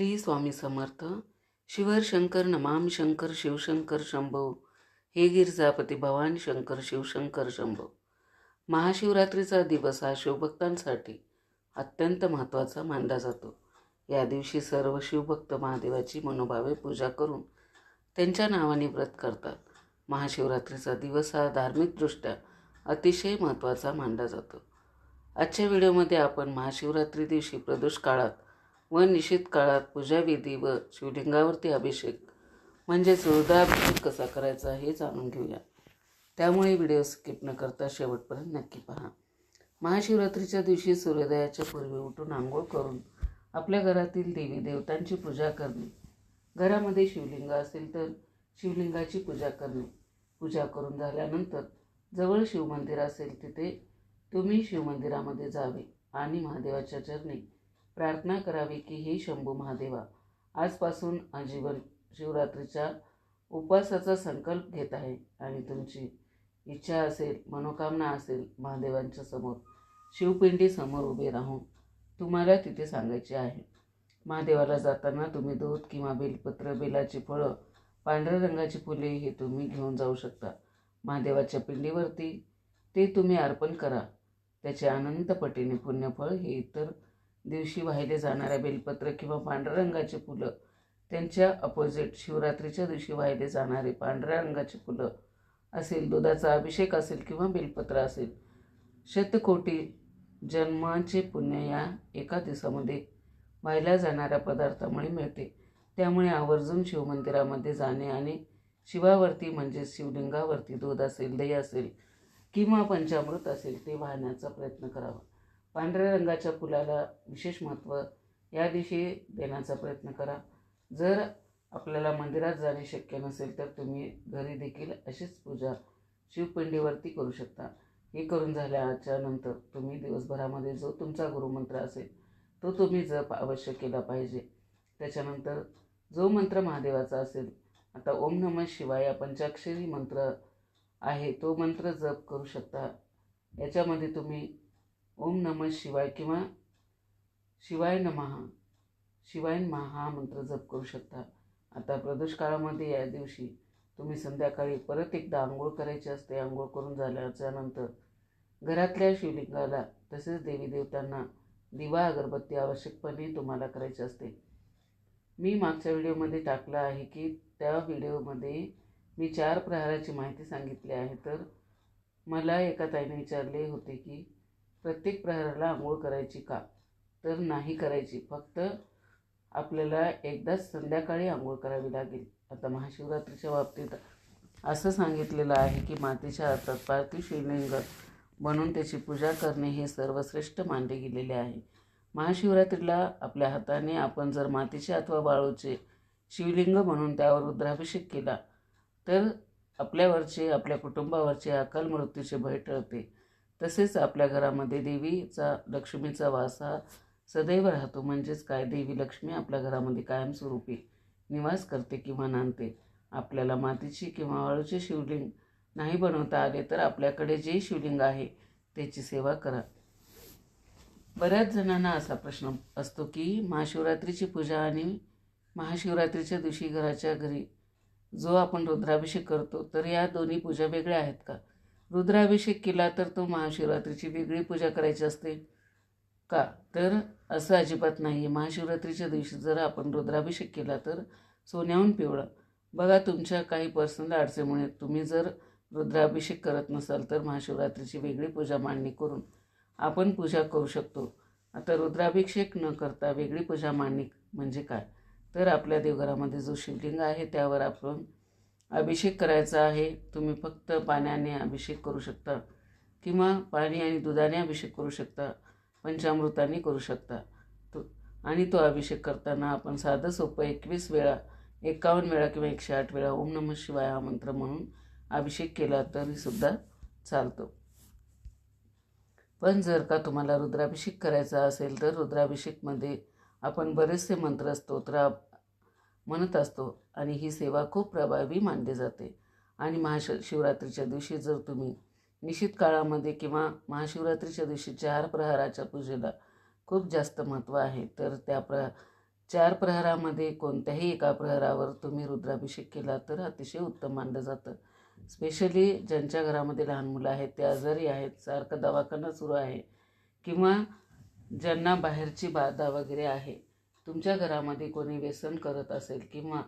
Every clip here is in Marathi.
श्री स्वामी समर्थ. शिवर शंकर नमाम शंकर शिवशंकर शंभो, हे गिरजापती भवानी शंकर शिवशंकर शंभो. महाशिवरात्रीचा दिवस हा शिवभक्तांसाठी अत्यंत महत्त्वाचा मानला जातो. या दिवशी सर्व शिवभक्त महादेवाची मनोभावे पूजा करून त्यांच्या नावाने व्रत करतात. महाशिवरात्रीचा दिवस हा धार्मिकदृष्ट्या अतिशय महत्त्वाचा मानला जातो. आजच्या व्हिडिओमध्ये आपण महाशिवरात्री दिवशी प्रदोष काळात व निषिद्ध काळात पूजाविधी व शिवलिंगावरती अभिषेक म्हणजेच रुद्राभिषेक कसा करायचा हे जाणून घेऊया. त्यामुळे व्हिडिओ स्किप न करता शेवटपर्यंत नक्की पहा. महाशिवरात्रीच्या दिवशी सूर्योदयाच्या पूर्वी उठून आंघोळ करून आपल्या घरातील देवी देवतांची पूजा करणे, घरामध्ये शिवलिंग असेल तर शिवलिंगाची पूजा करणे. पूजा करून झाल्यानंतर जवळ शिवमंदिर असेल तिथे तुम्ही शिवमंदिरामध्ये जावे आणि महादेवाच्या चरणी प्रार्थना करावी की हे शंभू महादेवा, आजपासून आजीवन शिवरात्रीच्या उपवासाचा संकल्प घेत आहे आणि तुमची इच्छा असेल, मनोकामना असेल, महादेवांच्या समोर शिवपिंडी समोर उभे राहून तुम्हाला तिथे सांगायचे आहे. महादेवाला जाताना तुम्ही दूध किंवा बेलपत्र, बेलाची फळं, पांढऱ्या रंगाची फुले हे तुम्ही घेऊन जाऊ शकता. महादेवाच्या पिंडीवरती ते तुम्ही अर्पण करा. त्याचे अनंत पटीने पुण्यफळ हे इतर दिवशी वाहिले जाणाऱ्या बेलपत्र किंवा पांढऱ्या रंगाची फुलं, त्यांच्या अपोजिट शिवरात्रीच्या दिवशी वाहिले जाणारे पांढऱ्या रंगाची फुलं असेल, दुधाचा अभिषेक असेल किंवा बेलपत्र असेल, शतकोटी जन्माचे पुण्य या एका दिवसामध्ये वाहिल्या जाणाऱ्या पदार्थामुळे मिळते. त्यामुळे आवर्जून शिवमंदिरामध्ये जाणे आणि शिवावरती म्हणजेच शिवलिंगावरती दूध असेल, दही असेल किंवा पंचामृत असेल ते वाहण्याचा प्रयत्न करावा. पांढऱ्या रंगाच्या फुलाला विशेष महत्त्व या दिवशी देण्याचा प्रयत्न करा. जर आपल्याला मंदिरात जाणे शक्य नसेल तर तुम्ही घरी देखील अशीच पूजा शिवपिंडीवरती करू शकता. हे करून झाल्याच्या नंतर तुम्ही दिवसभरामध्ये जो तुमचा गुरुमंत्र असेल तो तुम्ही जप अवश्य केला पाहिजे. त्याच्यानंतर जो मंत्र महादेवाचा असेल, आता ओम नमः शिवाय या पंचाक्षरी मंत्र आहे तो मंत्र जप करू शकता. याच्यामध्ये तुम्ही ओम नमः शिवाय किंवा शिवाय नमः हा मंत्र जप करू शकता. आता प्रदोष काळामध्ये या दिवशी तुम्ही संध्याकाळी परत एकदा आंघोळ करायची असते. आंघोळ करून झाल्याच्या नंतर घरातल्या शिवलिंगाला तसेच देवी देवतांना दिवा अगरबत्ती आवश्यकपणे तुम्हाला करायची असते. मी मागच्या व्हिडिओमध्ये टाकलं आहे की त्या व्हिडिओमध्ये मी 4 प्रहाराची माहिती सांगितली आहे. तर मला एका ताईने विचारले होते की प्रत्येक प्रहराला आंघोळ करायची का? तर नाही करायची, फक्त आपल्याला एकदाच संध्याकाळी आंघोळ करावी लागेल. आता महाशिवरात्रीच्या बाबतीत असं सांगितलेलं आहे की मातीच्या हातात पार्थिव शिवलिंग बनवून त्याची पूजा करणे हे सर्वश्रेष्ठ मानले गेलेले आहे. महाशिवरात्रीला आपल्या हाताने आपण जर मातीचे अथवा वाळूचे शिवलिंग म्हणून त्यावर रुद्राभिषेक केला तर आपल्यावरचे, आपल्या कुटुंबावरचे अकाल मृत्यूचे भय टळते. तसेच आपल्या घरामध्ये देवीचा, लक्ष्मीचा वास हा सदैव राहतो. म्हणजेच काय, देवी लक्ष्मी आपल्या घरामध्ये कायमस्वरूपी निवास करते किंवा नांदते. आपल्याला मातीची किंवा वाळूचे शिवलिंग नाही बनवता आले तर आपल्याकडे जे शिवलिंग आहे त्याची सेवा करा. बऱ्याच जणांना असा प्रश्न असतो की महाशिवरात्रीची पूजा आणि महाशिवरात्रीच्या दिवशी घराच्या घरी जो आपण रुद्राभिषेक करतो तर या दोन्ही पूजा वेगळ्या आहेत का? रुद्राभिषेक केला तर तो महाशिवरात्रीची वेगळी पूजा करायची असते का? तर असं अजिबात नाही आहे. महाशिवरात्रीच्या दिवशी जर आपण रुद्राभिषेक केला तर सोन्याहून पिवळं. बघा, तुमच्या काही पर्सनल अडचणीमुळे तुम्ही जर रुद्राभिषेक करत नसाल तर महाशिवरात्रीची वेगळी पूजा मांडणी करून आपण पूजा करू शकतो. आता रुद्राभिषेक न करता वेगळी पूजा मांडणी म्हणजे काय? तर आपल्या देवघरामध्ये जो शिवलिंग आहे त्यावर आपण अभिषेक करायचा आहे. तुम्ही फक्त पाण्याने अभिषेक करू शकता किंवा पाणी आणि दुधाने अभिषेक करू शकता, पंचामृताने करू शकता. आणि तो अभिषेक करताना आपण साधं सोपं 21 वेळा, 51 वेळा किंवा 108 वेळा ओम नमः शिवाय हा मंत्र म्हणून अभिषेक केला तरीसुद्धा चालतो. पण जर का तुम्हाला रुद्राभिषेक करायचा असेल तर रुद्राभिषेकमध्ये आपण बरेचसे मंत्र, स्तोत्र म्हणत असतो आणि ही सेवा खूप प्रभावी मानली जाते. आणि महाशिवरात्रीच्या दिवशी जर तुम्ही निश्चित काळामध्ये किंवा महाशिवरात्रीच्या दिवशी 4 प्रहाराच्या पूजेला खूप जास्त महत्त्व आहे, तर त्या 4 प्रहरामध्ये कोणत्याही एका प्रहरावर तुम्ही रुद्राभिषेक केला तर अतिशय उत्तम मानलं जातं. स्पेशली ज्यांच्या घरामध्ये लहान मुलं आहेत, ते आजारी आहेत, सारखं दवाखाना सुरू आहे, किंवा ज्यांना बाहेरची बाधा वगैरे आहे, तुमच्या घरामध्ये कोणी व्यसन करत असेल किंवा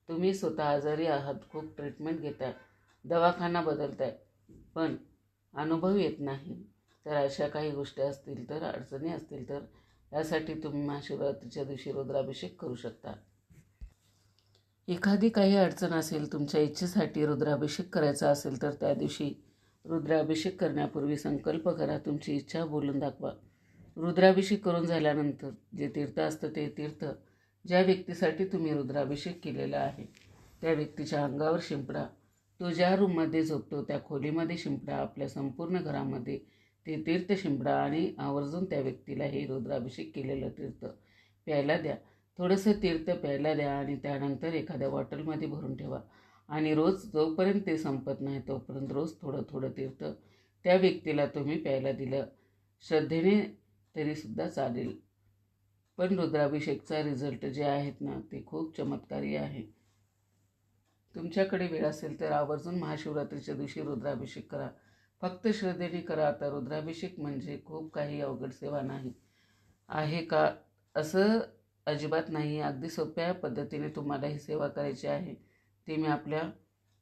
तुम्ही स्वतः आजारी आहात, खूप ट्रीटमेंट घेताय, दवाखाना बदलताय, पण अनुभव येत नाही, तर अशा काही गोष्टी असतील तर, अडचणी असतील तर, यासाठी तुम्ही महाशिवरात्रीच्या दिवशी रुद्राभिषेक करू शकता. एखादी काही अडचण असेल, तुमच्या इच्छेसाठी रुद्राभिषेक करायचा असेल तर त्या दिवशी रुद्राभिषेक करण्यापूर्वी संकल्प करा, तुमची इच्छा बोलून दाखवा. रुद्राभिषेक करून झाल्यानंतर जे तीर्थ असतं ते तीर्थ ज्या व्यक्तीसाठी तुम्ही रुद्राभिषेक केलेला आहे त्या व्यक्तीच्या अंगावर शिंपडा. तो ज्या रूममध्ये झोपतो त्या खोलीमध्ये शिंपडा. आपल्या संपूर्ण घरामध्ये ते तीर्थ शिंपडा आणि आवर्जून त्या व्यक्तीला हे रुद्राभिषेक केलेलं तीर्थ प्यायला द्या. थोडंसं तीर्थ प्यायला द्या आणि त्यानंतर एखाद्या बॉटलमध्ये भरून ठेवा आणि रोज जोपर्यंत ते संपत नाही तोपर्यंत रोज थोडं थोडं तीर्थ त्या व्यक्तीला तुम्ही प्यायला दिलं, श्रद्धेने तरीसुद्धा चालेल. पण रुद्राभिषेकचा रिझल्ट जे आहेत ना ते खूप चमत्कारी आहे. तुमच्याकडे वेळ असेल तर आवर्जून महाशिवरात्रीच्या दिवशी रुद्राभिषेक करा. फक्त श्रद्धेने करा. आता रुद्राभिषेक म्हणजे खूप काही अवघड सेवा नाही आहे का, असं अजिबात नाही. अगदी सोप्या पद्धतीने तुम्हाला ही सेवा करायची आहे. ते मी आपल्या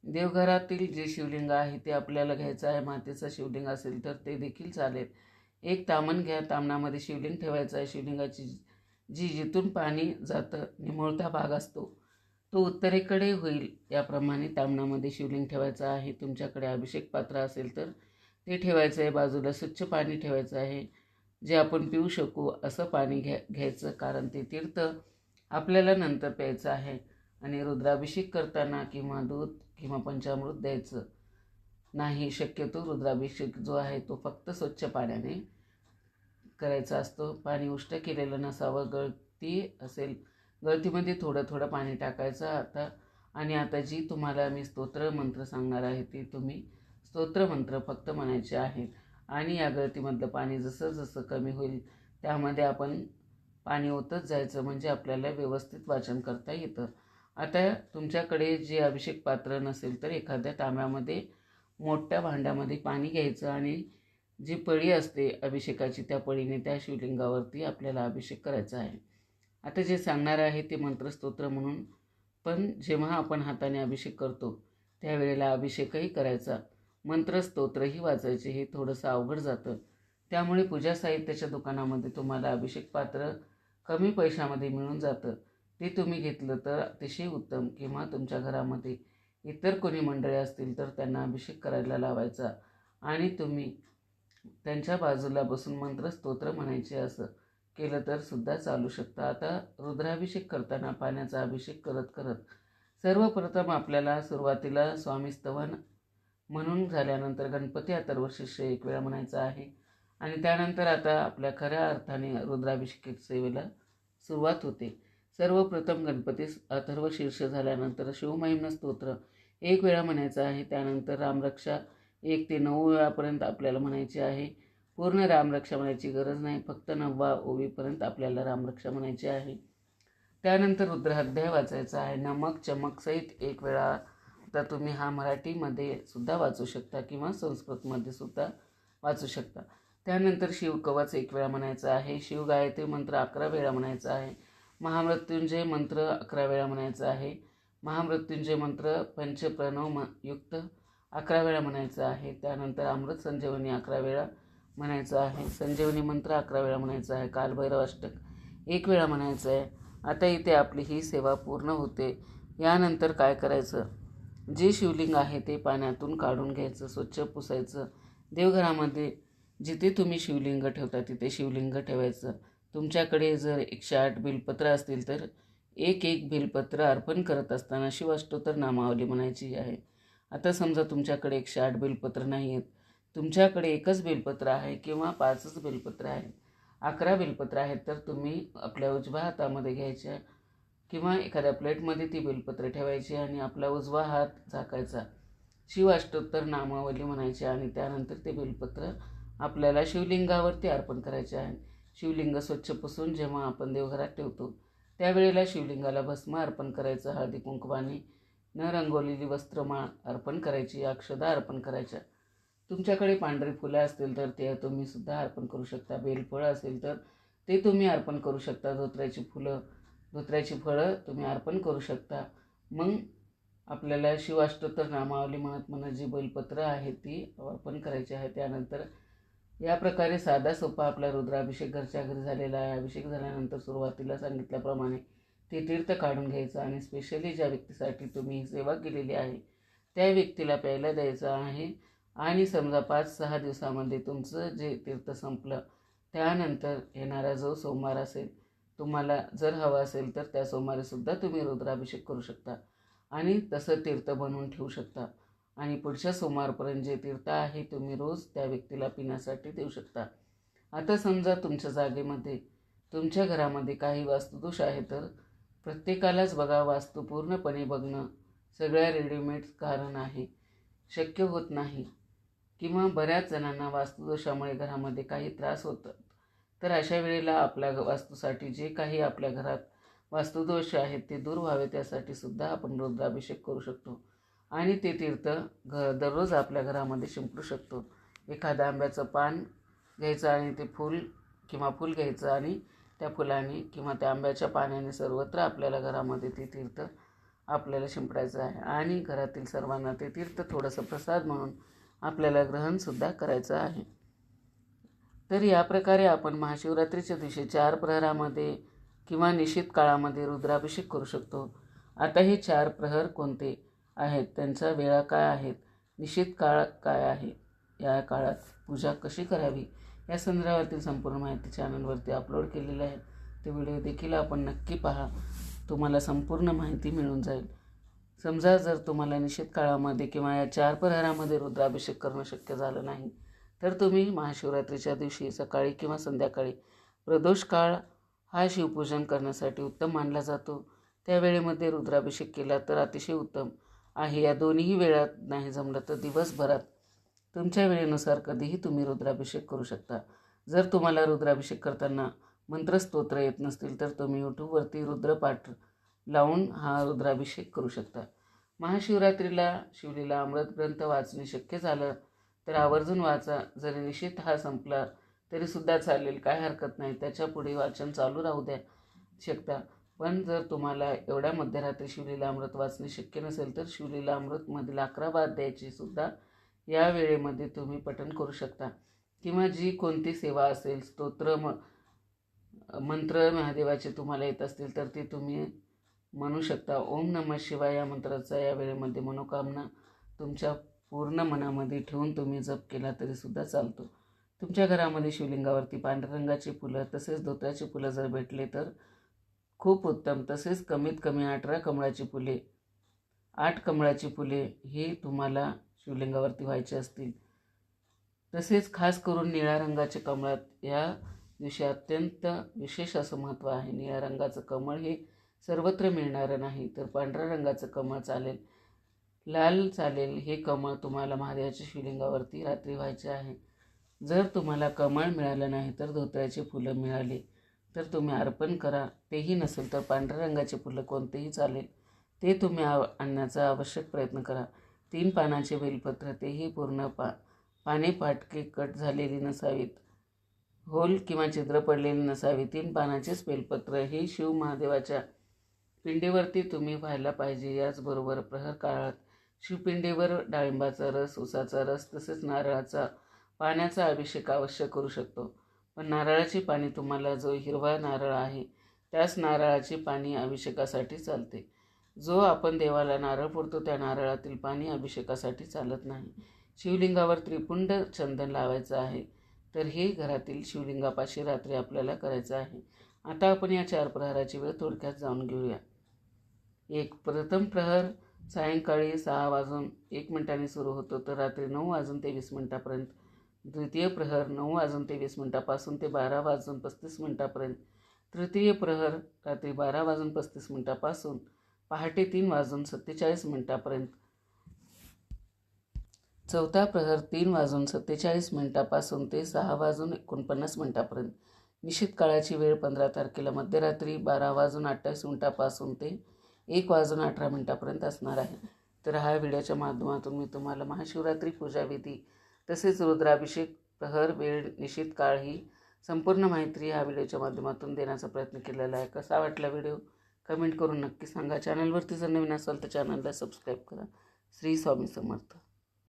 देवघरातील जे शिवलिंग आहे ते आपल्याला घ्यायचं आहे. मातीचं शिवलिंग असेल तर ते देखील चालेल. एक तामण घ्या, तामणामध्ये शिवलिंग ठेवायचं आहे. शिवलिंगाची जिथून पाणी जातं, निमुळता भाग असतो, तो उत्तरेकडे होईल याप्रमाणे तामणामध्ये शिवलिंग ठेवायचं आहे. तुमच्याकडे अभिषेक पात्र असेल तर ते ठेवायचं आहे. बाजूला स्वच्छ पाणी ठेवायचं आहे, जे आपण पिऊ शकू असं पाणी घ्यायचं, कारण ते तीर्थ आपल्याला नंतर प्यायचं आहे. आणि रुद्राभिषेक करताना किंवा दूध किंवा पंचामृत द्यायचं नाही. शक्यतो रुद्राभिषेक जो आहे तो फक्त स्वच्छ पाण्याने करायचा असतो. पाणी उष्ट केलेलं नसावं. गळती असेल, गळतीमध्ये थोडं थोडं पाणी टाकायचं. आता जी तुम्हाला मी स्तोत्र मंत्र सांगणार आहे ते तुम्ही स्तोत्र मंत्र फक्त म्हणायचे आहेत. आणि या गळतीमधलं पाणी जसं जसं कमी होईल त्यामध्ये आपण पाणी ओतत जायचं, म्हणजे आपल्याला व्यवस्थित वाचन करता येतं. आता तुमच्याकडे जे अभिषेक पात्र नसेल तर एखाद्या तांब्यामध्ये मोठ्या भांड्यामध्ये पाणी घ्यायचं आणि जी पळी असते अभिषेकाची त्या पळीने त्या शिवलिंगावरती आपल्याला अभिषेक करायचा आहे. आता जे सांगणार आहे ते मंत्रस्तोत्र म्हणून, पण जेव्हा आपण हाताने अभिषेक करतो त्यावेळेला अभिषेकही करायचा, मंत्रस्तोत्रही वाचायचे. हे थोडंसं अवघड जातं. त्यामुळे पूजा साहित्याच्या दुकानामध्ये तुम्हाला अभिषेक पात्र कमी पैशामध्ये मिळून जातं. ते तुम्ही घेतलं तर अतिशय उत्तम. किंवा तुमच्या घरामध्ये इतर कोणी मंडळी असतील तर त्यांना अभिषेक करायला लावायचा आणि तुम्ही त्यांच्या बाजूला बसून मंत्रस्तोत्र म्हणायचे. असं केलं तर सुद्धा चालू शकतं. आता रुद्राभिषेक करताना पाण्याचा अभिषेक करत करत सर्वप्रथम आपल्याला सुरुवातीला स्वामीस्तवन म्हणून झाल्यानंतर गणपती अथर्वशीर्ष एक वेळा म्हणायचं आहे आणि त्यानंतर आता आपल्या खऱ्या अर्थाने रुद्राभिषेक सेवेला सुरुवात होते. सर्वप्रथम गणपती अथर्वशीर्ष झाल्यानंतर शिवमहिम्न स्तोत्र एक वेळा म्हणायचं आहे. त्यानंतर रामरक्षा 1 ते 9 वेळापर्यंत आपल्याला म्हणायची आहे. पूर्ण रामरक्षा म्हणायची गरज नाही, फक्त 9व्या ओवीपर्यंत आपल्याला रामरक्षा म्हणायची आहे. त्यानंतर रुद्राध्याय वाचायचा आहे नमक चमक सहित एक वेळा. आता तुम्ही हा मराठीमध्ये सुद्धा वाचू शकता किंवा संस्कृतमध्ये सुद्धा वाचू शकता. त्यानंतर शिवकवच एक वेळा म्हणायचं आहे. शिवगायत्री मंत्र 11 वेळा म्हणायचा आहे. महामृत्युंजय मंत्र 11 वेळा म्हणायचा आहे. महामृत्युंजय मंत्र पंचप्रणव युक्त 11 वेळा म्हणायचं आहे. त्यानंतर अमृत संजीवनी 11 वेळा म्हणायचं आहे. संजीवनी मंत्र 11 वेळा म्हणायचं आहे. कालभैरव अष्टक 1 वेळा म्हणायचं आहे. आता इथे आपली ही सेवा पूर्ण होते. यानंतर काय करायचं, जे शिवलिंग आहे ते पाण्यातून काढून घ्यायचं, स्वच्छ पुसायचं. देवघरामध्ये जिथे तुम्ही शिवलिंग ठेवता तिथे शिवलिंग ठेवायचं. तुमच्याकडे जर 108 बिलपत्र असतील तर एक बिलपत्र अर्पण करत असताना शिवाष्टोत्तर नामावली म्हणायची आहे. आता समजा तुमच्याकडे 108 बिलपत्र नाही आहेत, तुमच्याकडे एकच बिलपत्र आहे किंवा 5च बिलपत्र आहेत, 11 बिलपत्र आहेत, तर तुम्ही आपल्या उजव्या हातामध्ये घ्यायच्या किंवा एखाद्या प्लेटमध्ये ती बिलपत्र ठेवायची आणि आपला उजवा हात झाकायचा. शिवाष्टोत्तर नामावली म्हणायची आणि त्यानंतर ते बिलपत्र आपल्याला शिवलिंगावरती अर्पण करायचे आहे. शिवलिंग स्वच्छ पुसून जेव्हा आपण देवघरात ठेवतो त्यावेळेला शिवलिंगाला भस्म अर्पण करायचं, हळदी कुंकवाने न रंगवलेली वस्त्रमाळ अर्पण करायची, अक्षदा अर्पण करायच्या. तुमच्याकडे पांढरी फुलं असतील तर ते तुम्ही सुद्धा अर्पण करू शकता. बेलफळं असेल तर ते तुम्ही अर्पण करू शकता. धोत्र्याची फळं तुम्ही अर्पण करू शकता. मग आपल्याला शिवाष्टोत्तर नामावली म्हणत जी बेलपत्र आहे ती अर्पण करायची आहे. त्यानंतर या प्रकारे साधा सोपा आपला रुद्राभिषेक घरच्या घरी झालेला आहे. अभिषेक झाल्यानंतर सुरुवातीला सांगितल्याप्रमाणे ते तीर्थ काढून घ्यायचं आणि स्पेशली ज्या व्यक्तीसाठी तुम्ही ही सेवा केलेली आहे त्या व्यक्तीला प्यायला द्यायचं आहे. आणि समजा 5-6 दिवसामध्ये तुमचं जे तीर्थ संपलं त्यानंतर येणारा जो सोमवार असेल, तुम्हाला जर हवा असेल तर त्या सोमवारीसुद्धा तुम्ही रुद्राभिषेक करू शकता आणि तसं तीर्थ बनवून ठेवू शकता. आणि पुढच्या सोमवारपर्यंत जे तीर्थ आहे तुम्ही रोज त्या व्यक्तीला पिण्यासाठी देऊ शकता. आता समजा तुमच्या जागेमध्ये तुमच्या घरामध्ये काही वास्तुदोष आहे तर प्रत्येकालाच बघा वास्तू पूर्णपणे बघणं सगळ्या रेडीमेड कारण आहे, शक्य होत नाही. किंवा बऱ्याच जणांना वास्तुदोषामुळे घरामध्ये काही त्रास होतात. तर अशा वेळेला आपल्या वास्तूसाठी जे काही आपल्या घरात वास्तुदोष आहेत ते दूर व्हावे त्यासाठी सुद्धा आपण रुद्राभिषेक करू शकतो आणि ते तीर्थ दररोज आपल्या घरामध्ये शिंपडू शकतो. एखाद्या आंब्याचं पान घ्यायचं आणि ते फूल घ्यायचं आणि त्या फुलाने किंवा त्या आंब्याच्या पाण्याने सर्वत्र आपल्याला घरामध्ये ते तीर्थ आपल्याला शिंपडायचं आहे आणि घरातील सर्वांना ते तीर्थ थोडंसं प्रसाद म्हणून आपल्याला ग्रहणसुद्धा करायचं आहे. तर या प्रकारे आपण महाशिवरात्रीच्या दिवशी 4 प्रहरामध्ये किंवा निश्चित काळामध्ये रुद्राभिषेक करू शकतो. आता हे 4 प्रहर कोणते आहेत, त्यांच्या वेळा काय आहेत, निश्चित काळ काय आहे, या काळात पूजा कशी करावी या संदर्भातील संपूर्ण माहिती चॅनलवरती अपलोड केलेली आहे. ते व्हिडिओ देखील आपण नक्की पहा, तुम्हाला संपूर्ण माहिती मिळून जाईल. समजा जर तुम्हाला निश्चित काळामध्ये किंवा या 4 प्रहरामध्ये रुद्राभिषेक करणं शक्य झालं नाही तर तुम्ही महाशिवरात्रीच्या दिवशी सकाळी किंवा संध्याकाळी प्रदोष काळ हा शिवपूजन करण्यासाठी उत्तम मानला जातो. त्या वेळेमध्ये रुद्राभिषेक केला तर अतिशय उत्तम आहे. या दोन्ही वेळात नाही जमलं तर दिवसभरात तुमच्या वेळेनुसार कधीही तुम्ही रुद्राभिषेक करू शकता. जर तुम्हाला रुद्राभिषेक करताना मंत्रस्तोत्र येत नसतील तर तुम्ही यूट्यूबवरती रुद्रपाठ लावून हा रुद्राभिषेक करू शकता. महाशिवरात्रीला शिवलीला अमृत ग्रंथ वाचणे शक्य झालं तर आवर्जून वाचा. जरी निश्चित हा संपला तरीसुद्धा चालेल, काय हरकत नाही, त्याच्या पुढे वाचन चालू राहू द्या शकता. पण जर तुम्हाला एवढ्या मध्यरात्री शिवलीला अमृत वाचणे शक्य नसेल तर शिवलीला अमृतमधील 11 वाद्याची सुद्धा या वेळेमध्ये तुम्ही पठण करू शकता. किंवा जी कोणती सेवा असेल, स्तोत्र मंत्र महादेवाचे तुम्हाला येत असतील तर ते तुम्ही म्हणू शकता. ओम नमः शिवाय या मंत्राचा या वेळेमध्ये मनोकामना तुमच्या पूर्ण मनामध्ये ठेवून तुम्ही जप केला तरीसुद्धा चालतो. तुमच्या घरामध्ये शिवलिंगावरती पांढऱ्या रंगाची फुलं तसेच धोत्र्याची फुलं जर भेटले तर खूप उत्तम. तसेच कमीत कमी 8 कमळाची फुले 8 कमळाची फुले ही तुम्हाला शिवलिंगावरती व्हायचे असतील. तसेच खास करून निळ्या रंगाचे कमळात या दिवशी अत्यंत विशेष असं महत्त्व आहे. निळ्या रंगाचं कमळ हे सर्वत्र मिळणारं नाही तर पांढऱ्या रंगाचं कमळ चालेल, लाल चालेल. हे कमळ तुम्हाला महादेवाच्या शिवलिंगावरती रात्री व्हायचे आहे. जर तुम्हाला कमळ मिळालं नाही तर धोत्र्याचे फुलं मिळाले तर तुम्ही अर्पण करा. तेही नसेल तर पांढऱ्या रंगाचे फुलं कोणतेही चालेल, ते तुम्ही आणण्याचा आवश्यक प्रयत्न करा. 3 पानाचे बेलपत्र, तेही पूर्ण पाने फाटके कट झालेली नसावीत, होल किंवा छिद्र पडलेली नसावी. 3 पानाचेच बेलपत्र हे शिव महादेवाच्या पिंडीवरती तुम्ही व्हायला पाहिजे. याचबरोबर प्रहर काळात शिवपिंडीवर डाळिंबाचा रस, उसाचा रस तसेच नारळाचा पाण्याचा अभिषेक अवश्य करू शकतो. पण नारळाची पाने तुम्हाला जो हिरवा नारळ आहे त्याच नारळाची पाने अभिषेकासाठी चालते. जो आपण देवाला नारळ फोडतो त्या नारळातील पाणी अभिषेकासाठी चालत नाही. शिवलिंगावर त्रिपुंड चंदन लावायचं आहे तर हे घरातील शिवलिंगापाशी रात्री आपल्याला करायचं आहे. आता आपण या 4 प्रहराची वेळ थोडक्यात जाणून घेऊया. प्रथम प्रहर सायंकाळी 6:01 सुरू होतो तर रात्री 9:23 द्वितीय प्रहर 9:23 ते 12:35 तृतीय प्रहर रात्री 12:35 पहाटे 3:47 चौथा प्रहर 3:47 ते 6:49 निश्चित काळाची वेळ 15 तारखेला मध्यरात्री 12:28 ते 1:18 असणार आहे. तर हा व्हिडिओच्या माध्यमातून मी तुम्हाला महाशिवरात्री पूजाविधी तसेच रुद्राभिषेक प्रहर वेळ निश्चित काळ ही संपूर्ण माहिती हा व्हिडिओच्या माध्यमातून देण्याचा प्रयत्न केलेला आहे. कसा वाटला व्हिडिओ कमेंट करून नक्की सांगा. चॅनलवरती जर नवीन असाल तर चॅनलला सबस्क्राईब करा. श्री स्वामी समर्थ.